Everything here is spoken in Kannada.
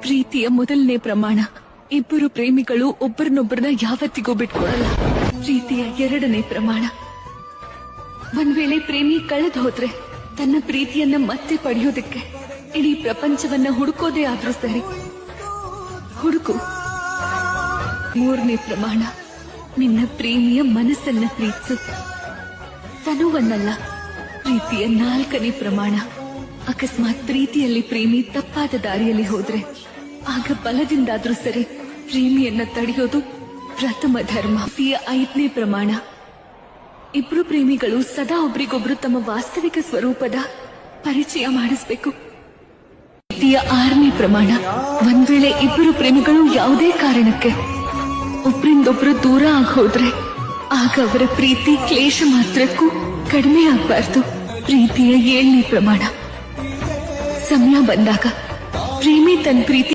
ಪ್ರೀತಿಯ ಮೊದಲನೇ ಪ್ರಮಾಣ, ಇಬ್ಬರು ಪ್ರೇಮಿಗಳು ಒಬ್ಬರನ್ನೊಬ್ಬರನ್ನ ಯಾವತ್ತಿಗೂ ಬಿಟ್ಕೊಡಲ್ಲ. ಪ್ರೀತಿಯ ಎರಡನೇ ಪ್ರಮಾಣ, ಒಂದ್ ವೇಳೆ ಪ್ರೇಮಿ ಕಳೆದು ಹೋದ್ರೆ ತನ್ನ ಪ್ರೀತಿಯನ್ನ ಮತ್ತೆ ಪಡೆಯೋದಕ್ಕೆ ಇಡೀ ಪ್ರಪಂಚವನ್ನ ಹುಡುಕೋದೇ ಆದ್ರೂ ಸರಿ, ಹುಡುಕು. ಮೂರನೇ ಪ್ರಮಾಣ, ನಿನ್ನ ಪ್ರೇಮಿಯ ಮನಸ್ಸನ್ನ ಪ್ರೀತಿಸು, ತನುವನ್ನಲ್ಲ. ಪ್ರೀತಿಯ ನಾಲ್ಕನೇ ಪ್ರಮಾಣ, ಅಕಸ್ಮಾತ್ ಪ್ರೀತಿಯಲ್ಲಿ ಪ್ರೇಮಿ ತಪ್ಪಾದ ದಾರಿಯಲ್ಲಿ ಹೋದ್ರೆ ಆಗ ಬಲದಿಂದಾದ್ರೂ ಸರಿ ಪ್ರೇಮಿಯನ್ನ ತಡೆಯೋದು ಪ್ರಥಮ ಧರ್ಮ. ಪ್ರೀತಿಯ ಐದನೇ ಪ್ರಮಾಣ, ಇಬ್ರು ಪ್ರೇಮಿಗಳು ಸದಾ ಒಬ್ರಿಗೊಬ್ರು ತಮ್ಮ ವಾಸ್ತವಿಕ ಸ್ವರೂಪದ ಪರಿಚಯ ಮಾಡಿಸ್ಬೇಕು. ಪ್ರೀತಿಯ ಆರನೇ ಪ್ರಮಾಣ, ಒಂದ್ ವೇಳೆ ಇಬ್ಬರು ಪ್ರೇಮಿಗಳು ಯಾವುದೇ ಕಾರಣಕ್ಕೆ ಒಬ್ರಿಂದೊಬ್ರು ದೂರ ಆಗೋದ್ರೆ ಆಗ ಅವರ ಪ್ರೀತಿ ಕ್ಲೇಶ ಮಾತ್ರಕ್ಕೂ ಕಡಿಮೆ ಆಗ್ಬಾರ್ದು. ಪ್ರೀತಿಯ ಏಳನೇ ಪ್ರಮಾಣ, ಸಮಯ ಬಂದಾಗ ಪ್ರೇಮಿ ತನ್ನ ಪ್ರೀತಿ